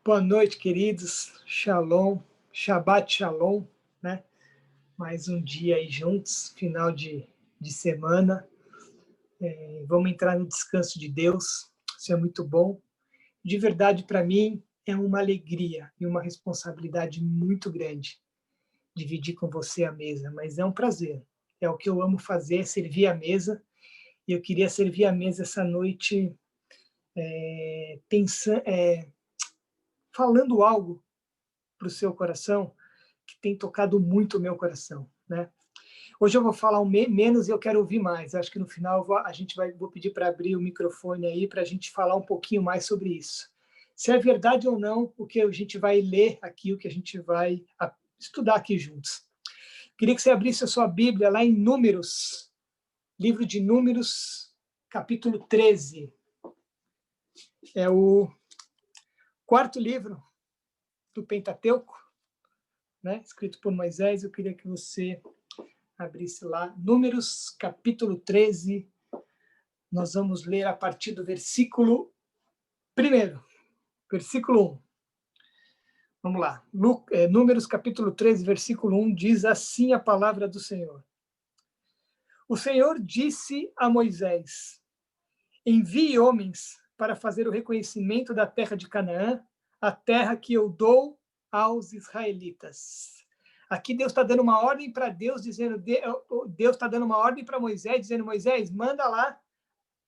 Boa noite, queridos. Shalom, Shabbat Shalom, né? Mais um dia aí juntos, final de semana. Vamos entrar no descanso de Deus, isso é muito bom. De verdade, para mim, é uma alegria e uma responsabilidade muito grande dividir com você a mesa, mas é um prazer. É o que eu amo fazer, servir a mesa. E eu queria servir a mesa essa noite pensando, falando algo para o seu coração que tem tocado muito o meu coração, né? Hoje eu vou falar menos e eu quero ouvir mais. Acho que no final vou pedir para abrir o microfone aí para a gente falar um pouquinho mais sobre isso. Se é verdade ou não, o que a gente vai ler aqui, o que a gente vai estudar aqui juntos. Queria que você abrisse a sua Bíblia lá em Números, livro de Números, capítulo 13. É o quarto livro do Pentateuco, né? Escrito por Moisés. Eu queria que você abrisse lá, Números, capítulo 13, nós vamos ler a partir do versículo 1, versículo 1. Vamos lá, Números, capítulo 13, versículo 1, diz assim a palavra do Senhor. O Senhor disse a Moisés: envie homens para fazer o reconhecimento da terra de Canaã, a terra que eu dou aos israelitas. Aqui Deus está dando uma ordem para Deus está dando uma ordem para Moisés, dizendo: Moisés, manda lá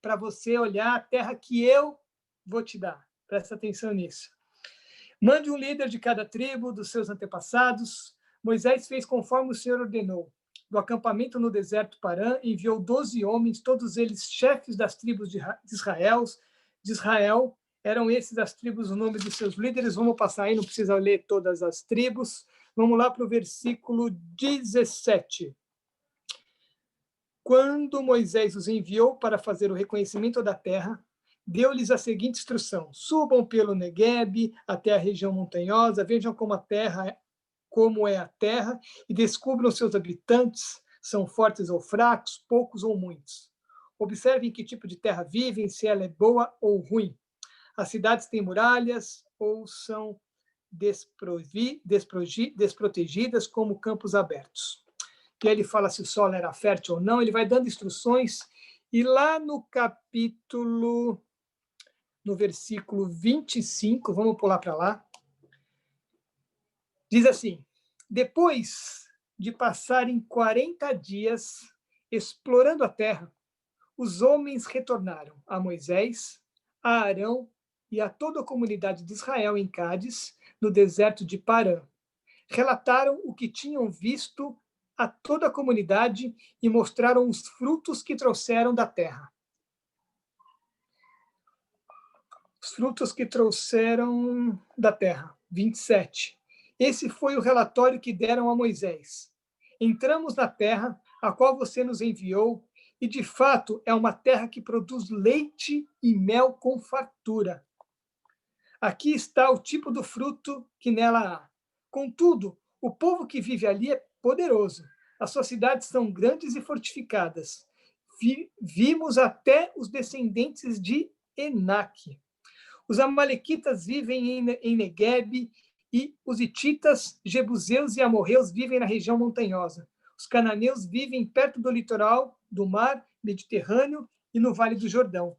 para você olhar a terra que eu vou te dar. Presta atenção nisso. Mande um líder de cada tribo dos seus antepassados. Moisés fez conforme o Senhor ordenou. Do acampamento no deserto Parã, enviou 12 homens, todos eles chefes das tribos de Israel. Eram esses as tribos, o nome dos seus líderes. Vamos passar aí, não precisa ler todas as tribos. Vamos lá para o versículo 17. Quando Moisés os enviou para fazer o reconhecimento da terra, deu-lhes a seguinte instrução: subam pelo Negueb até a região montanhosa, vejam como é a terra, e descubram seus habitantes, são fortes ou fracos, poucos ou muitos. Observem que tipo de terra vivem, se ela é boa ou ruim. As cidades têm muralhas ou são desprotegidas como campos abertos. Que ele fala se o solo era fértil ou não, ele vai dando instruções, e lá no versículo 25, vamos pular para lá, diz assim: depois de passarem 40 dias explorando a terra, os homens retornaram a Moisés, a Arão e a toda a comunidade de Israel em Cádiz, no deserto de Parã. Relataram o que tinham visto a toda a comunidade e mostraram os frutos que trouxeram da terra. Os frutos que trouxeram da terra. 27. Esse foi o relatório que deram a Moisés. Entramos na terra, a qual você nos enviou, e de fato é uma terra que produz leite e mel com fartura. Aqui está o tipo do fruto que nela há. Contudo, o povo que vive ali é poderoso. As suas cidades são grandes e fortificadas. Vimos até os descendentes de Enaque. Os amalequitas vivem em Negueb, e os hititas, jebuseus e amorreus vivem na região montanhosa. Os cananeus vivem perto do litoral do mar Mediterrâneo e no Vale do Jordão.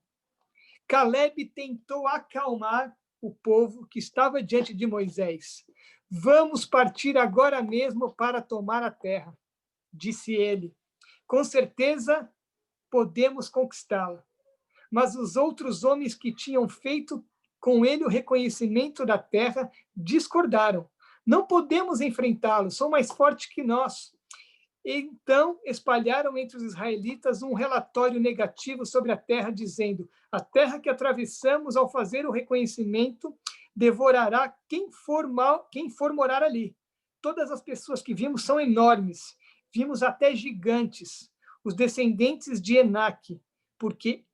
Caleb tentou acalmar o povo que estava diante de Moisés. Vamos partir agora mesmo para tomar a terra, disse ele. Com certeza podemos conquistá-la. Mas os outros homens que tinham feito com ele o reconhecimento da terra discordaram. Não podemos enfrentá-los, são mais fortes que nós. Então espalharam entre os israelitas um relatório negativo sobre a terra, dizendo: a terra que atravessamos ao fazer o reconhecimento devorará quem for morar ali. Todas as pessoas que vimos são enormes, vimos até gigantes, os descendentes de Enaque, porque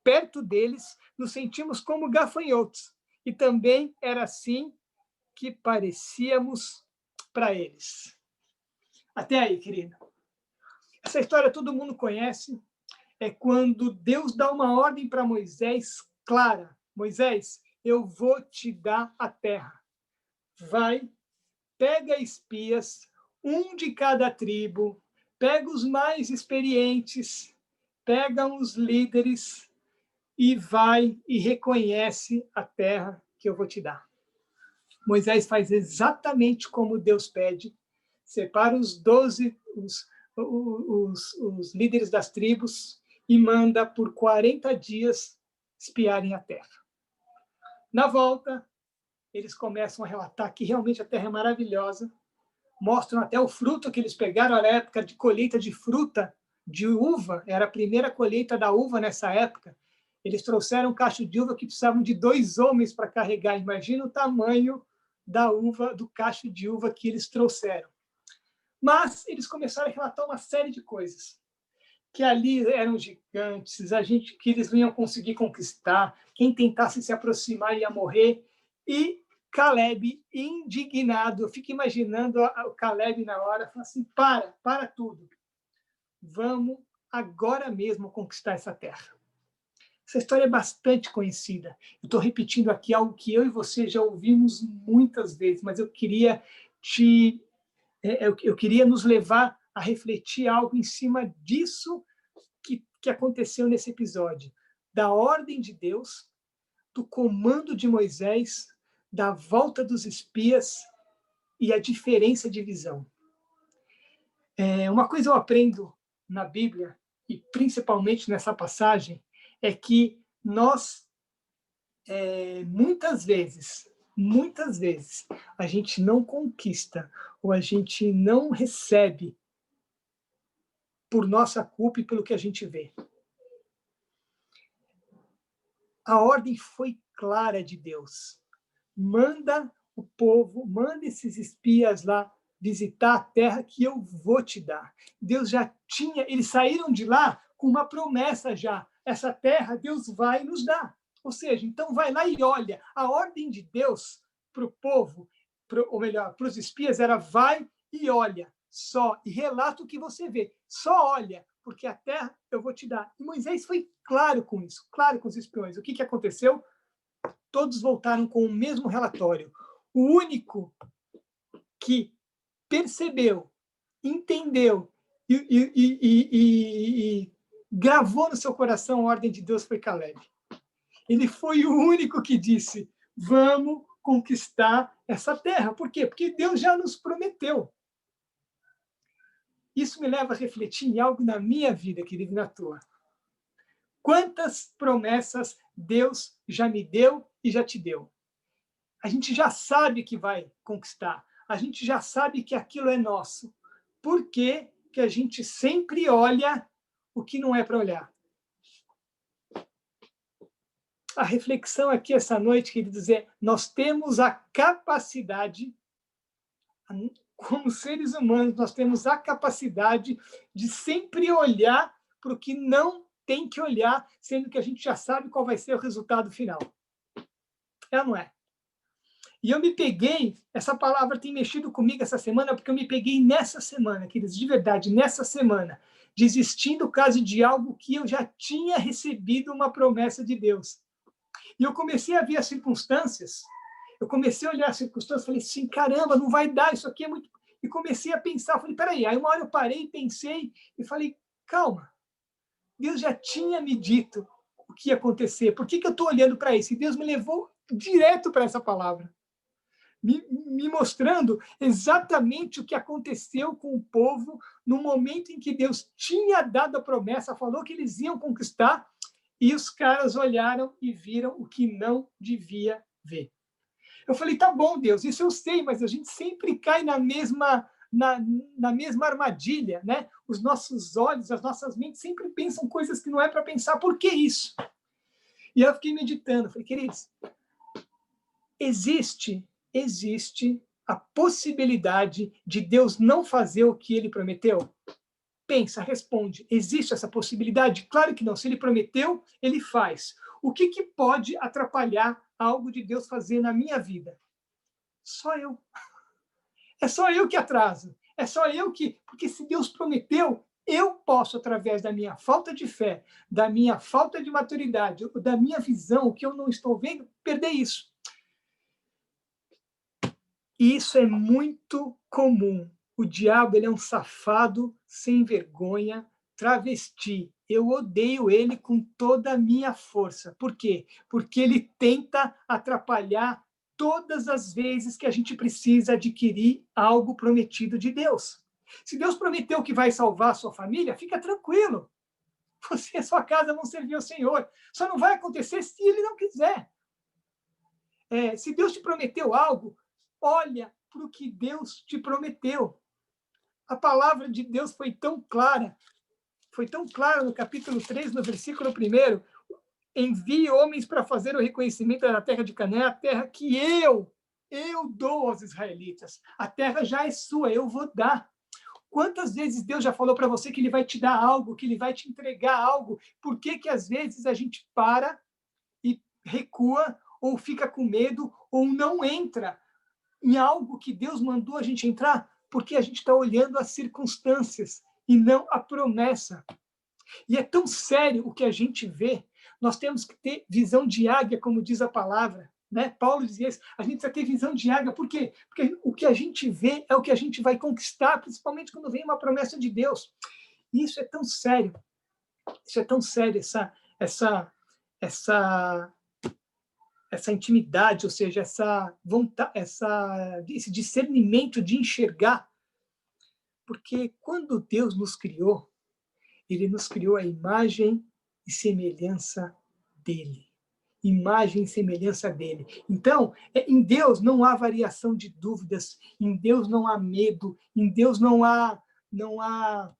perto deles nos sentimos como gafanhotos, e também era assim que parecíamos para eles. Até aí, querido. Essa história todo mundo conhece. É quando Deus dá uma ordem para Moisés clara. Moisés, eu vou te dar a terra. Vai, pega espias, um de cada tribo, pega os mais experientes, pega os líderes e vai e reconhece a terra que eu vou te dar. Moisés faz exatamente como Deus pede, separa os 12, os líderes das tribos e manda por 40 dias espiarem a terra. Na volta, eles começam a relatar que realmente a terra é maravilhosa, mostram até o fruto que eles pegaram na época de colheita de fruta, de uva, era a primeira colheita da uva nessa época. Eles trouxeram um cacho de uva que precisavam de 2 homens para carregar. Imagina o tamanho da uva, do cacho de uva que eles trouxeram. Mas eles começaram a relatar uma série de coisas, que ali eram gigantes, que eles não iam conseguir conquistar, quem tentasse se aproximar ia morrer. E Caleb, indignado, eu fico imaginando o Caleb na hora, falando assim, para tudo. Vamos agora mesmo conquistar essa terra. Essa história é bastante conhecida. Eu estou repetindo aqui algo que eu e você já ouvimos muitas vezes, mas eu queria nos levar a refletir algo em cima disso que aconteceu nesse episódio. Da ordem de Deus, do comando de Moisés, da volta dos espias e a diferença de visão. Uma coisa eu aprendo na Bíblia, e principalmente nessa passagem, é que nós, muitas vezes, a gente não conquista ou a gente não recebe por nossa culpa e pelo que a gente vê. A ordem foi clara de Deus. Manda o povo, manda esses espias lá visitar a terra que eu vou te dar. Deus já tinha, eles saíram de lá com uma promessa já. Essa terra Deus vai nos dar. Ou seja, então vai lá e olha. A ordem de Deus para o povo, ou melhor, para os espias era vai e olha só, e relata o que você vê. Só olha, porque a terra eu vou te dar. E Moisés foi claro com isso, claro com os espiões. O que aconteceu? Todos voltaram com o mesmo relatório. O único que percebeu, entendeu e gravou no seu coração a ordem de Deus foi Caleb. Ele foi o único que disse, vamos conquistar essa terra. Por quê? Porque Deus já nos prometeu. Isso me leva a refletir em algo na minha vida, querido, e na tua. Quantas promessas Deus já me deu e já te deu? A gente já sabe que vai conquistar. A gente já sabe que aquilo é nosso. Por que que a gente sempre olha o que não é para olhar? A reflexão aqui essa noite, queridos, é nós temos a capacidade, como seres humanos, nós temos a capacidade de sempre olhar para o que não tem que olhar, sendo que a gente já sabe qual vai ser o resultado final. É ou não é? E eu me peguei, essa palavra tem mexido comigo essa semana, porque eu me peguei nessa semana, queridos, de verdade, nessa semana, desistindo quase de algo que eu já tinha recebido uma promessa de Deus. E eu comecei a ver as circunstâncias, eu comecei a olhar as circunstâncias, falei assim, caramba, não vai dar, isso aqui é muito... E comecei a pensar, falei, peraí, aí uma hora eu parei, pensei e falei, calma, Deus já tinha me dito o que ia acontecer, por que eu estou olhando para isso? E Deus me levou direto para essa palavra. Me mostrando exatamente o que aconteceu com o povo no momento em que Deus tinha dado a promessa, falou que eles iam conquistar, e os caras olharam e viram o que não devia ver. Eu falei, tá bom, Deus, isso eu sei, mas a gente sempre cai na mesma armadilha, né? Os nossos olhos, as nossas mentes sempre pensam coisas que não é para pensar. Por que isso? E eu fiquei meditando, falei, queridos, existe a possibilidade de Deus não fazer o que ele prometeu? Pensa, responde. Existe essa possibilidade? Claro que não. Se ele prometeu, ele faz. O que pode atrapalhar algo de Deus fazer na minha vida? Só eu. É só eu que atraso. É só eu que... Porque se Deus prometeu, eu posso, através da minha falta de fé, da minha falta de maturidade, da minha visão, o que eu não estou vendo, perder isso. E isso é muito comum. O diabo, ele é um safado, sem vergonha, travesti. Eu odeio ele com toda a minha força. Por quê? Porque ele tenta atrapalhar todas as vezes que a gente precisa adquirir algo prometido de Deus. Se Deus prometeu que vai salvar a sua família, fica tranquilo. Você e a sua casa vão servir ao Senhor. Só não vai acontecer se ele não quiser. Se Deus te prometeu algo, olha para o que Deus te prometeu. A palavra de Deus foi tão clara no capítulo 3, no versículo 1. Envie homens para fazer o reconhecimento da terra de Canaã, a terra que eu dou aos israelitas. A terra já é sua, eu vou dar. Quantas vezes Deus já falou para você que ele vai te dar algo, que ele vai te entregar algo? Por que que às vezes a gente para e recua, ou fica com medo, ou não entra em algo que Deus mandou a gente entrar? Porque a gente está olhando as circunstâncias e não a promessa. E é tão sério o que a gente vê. Nós temos que ter visão de águia, como diz a palavra. Né? Paulo dizia isso. A gente precisa ter visão de águia. Por quê? Porque o que a gente vê é o que a gente vai conquistar, principalmente quando vem uma promessa de Deus. E isso é tão sério. Isso é tão sério, essa intimidade, ou seja, essa vontade, esse discernimento de enxergar. Porque quando Deus nos criou, ele nos criou a imagem e semelhança dele. Imagem e semelhança dele. Então, em Deus não há variação de dúvidas, em Deus não há medo, em Deus não há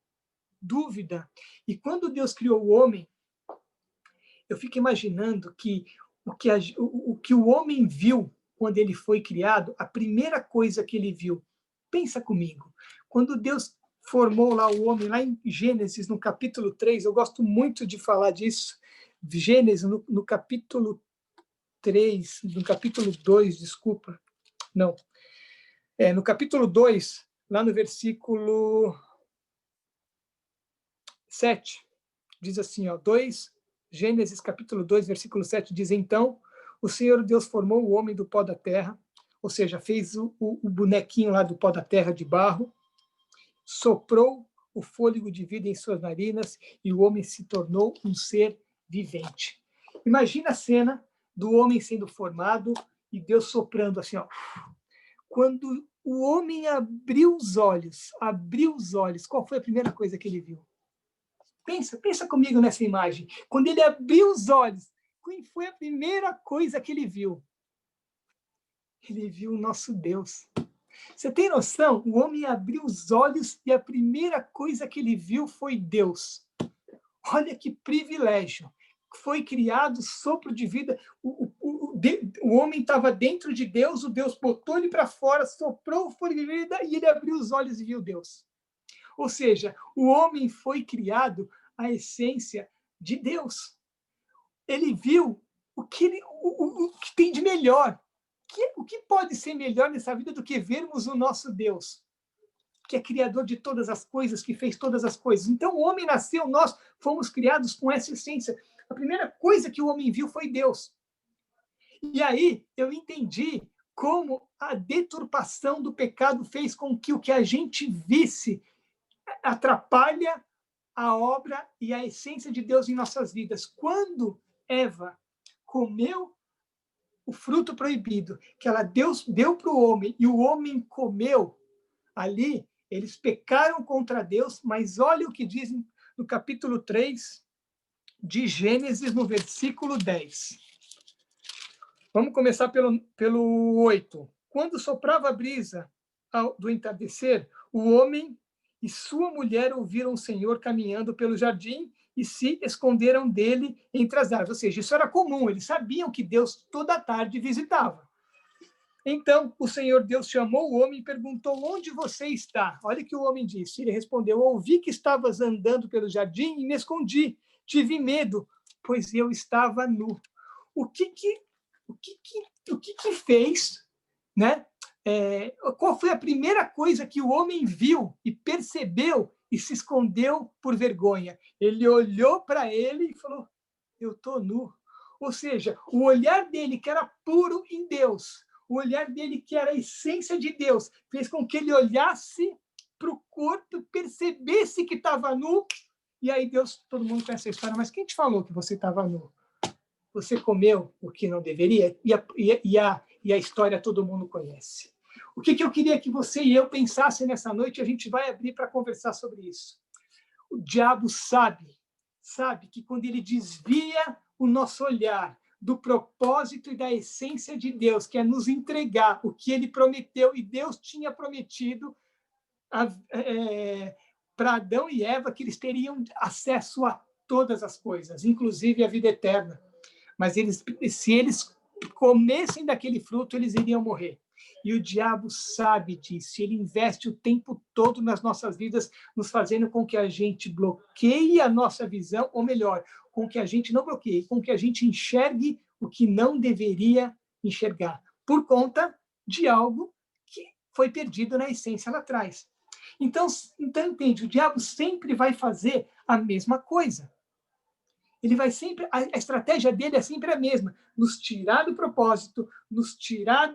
dúvida. E quando Deus criou o homem, eu fico imaginando que o que o homem viu quando ele foi criado, a primeira coisa que ele viu, pensa comigo, quando Deus formou lá o homem, lá em Gênesis, no capítulo 3, eu gosto muito de falar disso, Gênesis, no capítulo 3, no capítulo 2, desculpa, não, no capítulo 2, lá no versículo 7, diz assim, 2, Gênesis capítulo 2, versículo 7, diz, então, o Senhor Deus formou o homem do pó da terra, ou seja, fez o bonequinho lá do pó da terra de barro, soprou o fôlego de vida em suas narinas e o homem se tornou um ser vivente. Imagina a cena do homem sendo formado e Deus soprando assim, ó. Quando o homem abriu os olhos, qual foi a primeira coisa que ele viu? Pensa comigo nessa imagem. Quando ele abriu os olhos, qual foi a primeira coisa que ele viu? Ele viu o nosso Deus. Você tem noção? O homem abriu os olhos e a primeira coisa que ele viu foi Deus. Olha que privilégio. Foi criado sopro de vida. O homem estava dentro de Deus, o Deus botou ele para fora, soprou o fôlego de vida e ele abriu os olhos e viu Deus. Ou seja, o homem foi criado à essência de Deus. Ele viu o que tem de melhor. O que pode ser melhor nessa vida do que vermos o nosso Deus, que é criador de todas as coisas, que fez todas as coisas. Então, o homem nasceu, nós fomos criados com essa essência. A primeira coisa que o homem viu foi Deus. E aí, eu entendi como a deturpação do pecado fez com que o que a gente visse atrapalha a obra e a essência de Deus em nossas vidas. Quando Eva comeu o fruto proibido, que ela deu para o homem, e o homem comeu, ali, eles pecaram contra Deus, mas olha o que diz no capítulo 3 de Gênesis, no versículo 10. Vamos começar pelo 8. Quando soprava a brisa do entardecer, o homem e sua mulher ouviram o Senhor caminhando pelo jardim e se esconderam dele entre as árvores. Ou seja, isso era comum, eles sabiam que Deus toda tarde visitava. Então, o Senhor Deus chamou o homem e perguntou, onde você está? Olha o que o homem disse. Ele respondeu, ouvi que estavas andando pelo jardim e me escondi. Tive medo, pois eu estava nu. O que fez, né? Qual foi a primeira coisa que o homem viu e percebeu e se escondeu por vergonha. Ele olhou para ele e falou, eu estou nu. Ou seja, o olhar dele, que era puro em Deus, o olhar dele, que era a essência de Deus, fez com que ele olhasse para o corpo, percebesse que estava nu, e aí Deus, todo mundo conhece a história, mas quem te falou que você estava nu? Você comeu o que não deveria? E a história todo mundo conhece. O que eu queria que você e eu pensassem nessa noite, a gente vai abrir para conversar sobre isso. O diabo sabe que quando ele desvia o nosso olhar do propósito e da essência de Deus, que é nos entregar o que ele prometeu, e Deus tinha prometido para Adão e Eva, que eles teriam acesso a todas as coisas, inclusive a vida eterna. Mas se eles comessem daquele fruto, eles iriam morrer. E o diabo sabe disso. Ele investe o tempo todo nas nossas vidas, nos fazendo com que a gente bloqueie a nossa visão, ou melhor, com que a gente não bloqueie, com que a gente enxergue o que não deveria enxergar, por conta de algo que foi perdido na essência lá atrás. Então entende, o diabo sempre vai fazer a mesma coisa. Ele vai sempre, a estratégia dele é sempre a mesma, nos tirar do propósito, nos tirar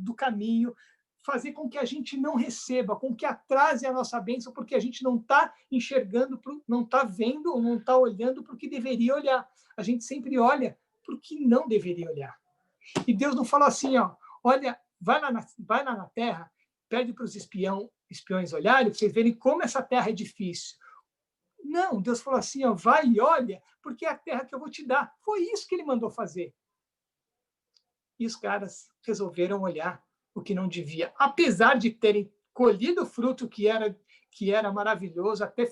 do caminho, fazer com que a gente não receba, com que atrase a nossa bênção, porque a gente não está enxergando, não está vendo ou não está olhando para o que deveria olhar. A gente sempre olha para o que não deveria olhar. E Deus não fala assim, ó, olha, vai lá na terra, pede para os espiões olharem, para vocês verem como essa terra é difícil. Não, Deus falou assim, ó, vai e olha, porque é a terra que eu vou te dar. Foi isso que ele mandou fazer. E os caras resolveram olhar o que não devia. Apesar de terem colhido o fruto que era maravilhoso, até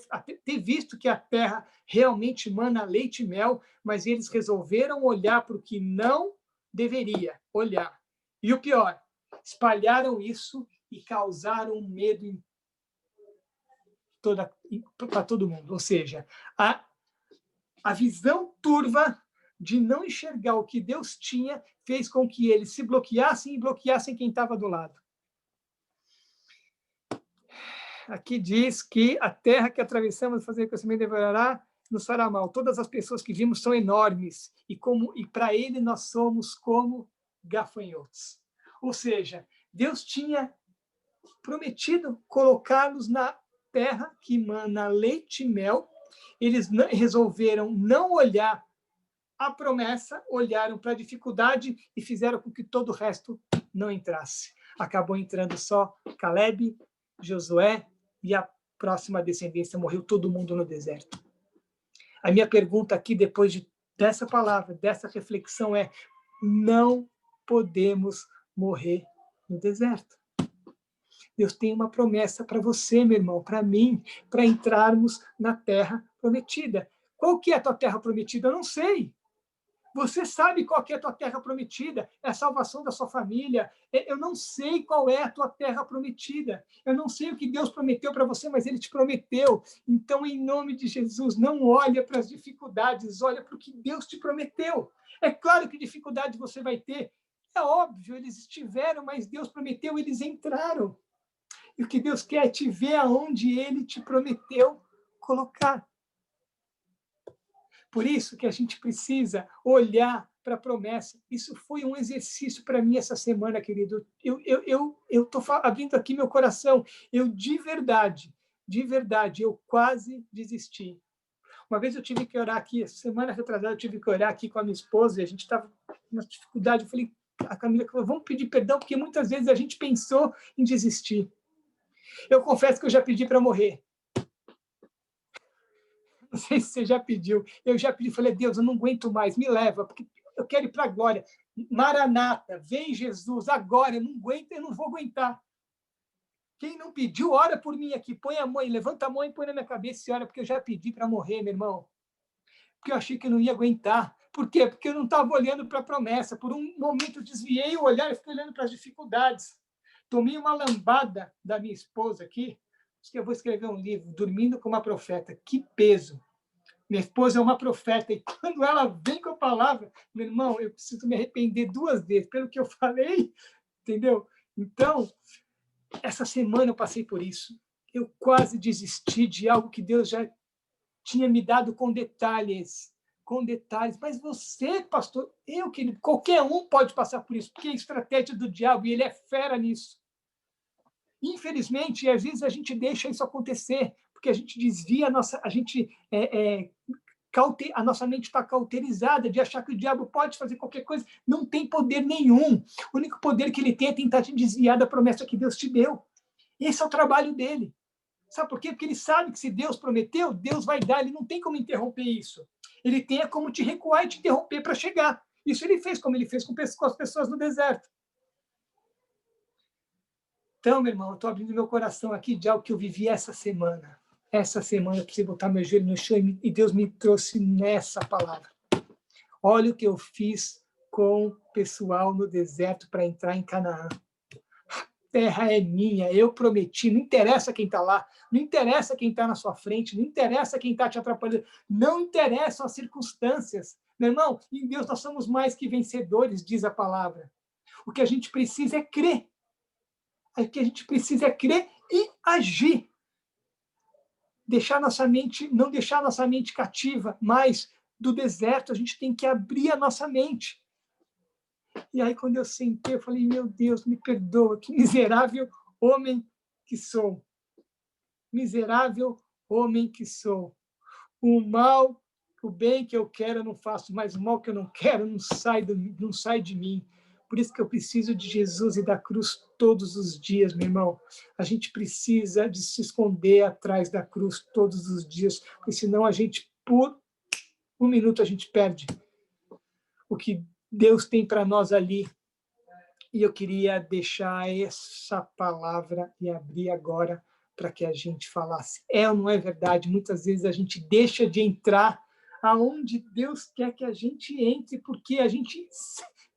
ter visto que a terra realmente mana leite e mel, mas eles resolveram olhar para o que não deveria olhar. E o pior, espalharam isso e causaram medo para todo mundo. Ou seja, a visão turva de não enxergar o que Deus tinha fez com que eles se bloqueassem e bloqueassem quem estava do lado. Aqui diz que a terra que atravessamos fazer crescimento devorará, nos fará mal. Todas as pessoas que vimos são enormes e para ele nós somos como gafanhotos. Ou seja, Deus tinha prometido colocá-los na terra que mana leite e mel. Eles resolveram não olhar a promessa, olharam para a dificuldade e fizeram com que todo o resto não entrasse. Acabou entrando só Caleb, Josué, e a próxima descendência morreu todo mundo no deserto. A minha pergunta aqui, depois dessa palavra, dessa reflexão, é: não podemos morrer no deserto. Deus tem uma promessa para você, meu irmão, para mim, para entrarmos na terra prometida. Qual que é a tua terra prometida? Eu não sei. Você sabe qual que é a tua terra prometida? É a salvação da sua família. Eu não sei qual é a tua terra prometida. Eu não sei o que Deus prometeu para você, mas Ele te prometeu. Então, em nome de Jesus, não olha para as dificuldades, olha para o que Deus te prometeu. É claro que dificuldade você vai ter. É óbvio, eles estiveram, mas Deus prometeu, eles entraram. E o que Deus quer é te ver aonde Ele te prometeu colocar. Por isso que a gente precisa olhar para a promessa. Isso foi um exercício para mim essa semana, querido. Eu estou abrindo aqui meu coração. Eu, de verdade, eu quase desisti. Uma vez eu tive que orar aqui, semana retrasada, eu tive que orar aqui com a minha esposa, e a gente estava com dificuldade. Eu falei, a Camila falou, vamos pedir perdão, porque muitas vezes a gente pensou em desistir. Eu confesso que eu já pedi para morrer. Não sei se você já pediu. Eu já pedi, falei, Deus, eu não aguento mais, me leva, porque eu quero ir para a glória. Maranata, vem Jesus, agora, eu não aguento, eu não vou aguentar. Quem não pediu, ora por mim aqui, põe a mão, levanta a mão e põe na minha cabeça e ora, porque eu já pedi para morrer, meu irmão. Porque eu achei que eu não ia aguentar. Por quê? Porque eu não estava olhando para a promessa. Por um momento eu desviei o olhar e fiquei olhando para as dificuldades. Tomei uma lambada da minha esposa aqui, acho que eu vou escrever um livro, Dormindo com uma Profeta. Que peso! Minha esposa é uma profeta, e quando ela vem com a palavra, meu irmão, eu preciso me arrepender 2 vezes pelo que eu falei, entendeu? Então, essa semana eu passei por isso. eu quase desisti de algo que Deus já tinha me dado com detalhes, mas você, pastor, querido, qualquer um pode passar por isso, porque é estratégia do diabo e ele é fera nisso. Infelizmente, às vezes a gente deixa isso acontecer, porque a gente desvia a nossa, a nossa mente está cauterizada de achar que o diabo pode fazer qualquer coisa. Não tem poder nenhum. O único poder que ele tem é tentar te desviar da promessa que Deus te deu. Esse é o trabalho dele. Sabe por quê? Porque ele sabe que se Deus prometeu, Deus vai dar. Ele não tem como interromper isso. Ele tem como te recuar e te interromper para chegar. Isso ele fez, como ele fez com as pessoas no deserto. Então, meu irmão, eu estou abrindo meu coração aqui de algo que eu vivi essa semana. Essa semana eu precisei botar meu joelho no chão e Deus me trouxe nessa palavra. Olha o que eu fiz com o pessoal no deserto para entrar em Canaã. A terra é minha, eu prometi. Não interessa quem está lá, não interessa quem está na sua frente, não interessa quem está te atrapalhando, não interessam as circunstâncias. Meu irmão, em Deus nós somos mais que vencedores, diz a palavra. O que a gente precisa é crer. O que a gente precisa é crer e agir. Não deixar nossa mente cativa, mas do deserto a gente tem que abrir a nossa mente. E aí, quando eu sentei, eu falei, meu Deus, me perdoa, que miserável homem que sou. Miserável homem que sou. O bem que eu quero eu não faço, mas o mal que eu não quero não sai de mim. Por isso que eu preciso de Jesus e da cruz todos os dias, meu irmão. A gente precisa de se esconder atrás da cruz todos os dias, porque senão a gente, por um minuto, a gente perde o que Deus tem para nós ali. E eu queria deixar essa palavra e abrir agora para que a gente falasse. É ou não é verdade? Muitas vezes a gente deixa de entrar aonde Deus quer que a gente entre, porque a gente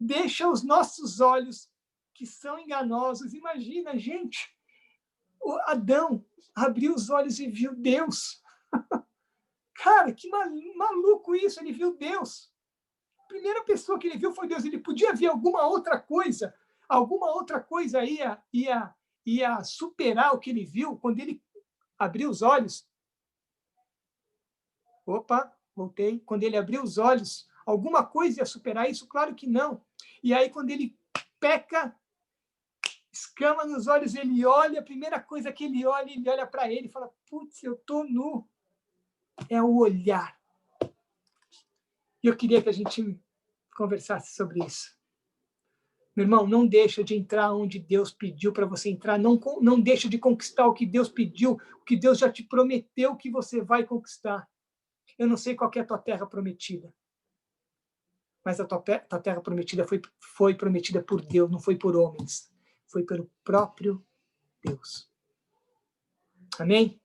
deixa os nossos olhos, que são enganosos. Imagina, gente, o Adão abriu os olhos e viu Deus. Cara, que maluco isso, ele viu Deus. A primeira pessoa que ele viu foi Deus. Ele podia ver alguma outra coisa ia superar o que ele viu quando ele abriu os olhos. Opa, voltei. Quando ele abriu os olhos, alguma coisa ia superar isso? Claro que não. E aí, quando ele peca, escama nos olhos, ele olha, a primeira coisa que ele olha para ele e fala, putz, eu estou nu. É o olhar. E eu queria que a gente conversasse sobre isso. Meu irmão, não deixa de entrar onde Deus pediu para você entrar, não deixa de conquistar o que Deus pediu, o que Deus já te prometeu que você vai conquistar. Eu não sei qual é a tua terra prometida, mas a tua terra prometida foi prometida por Deus, não foi por homens, foi pelo próprio Deus. Amém?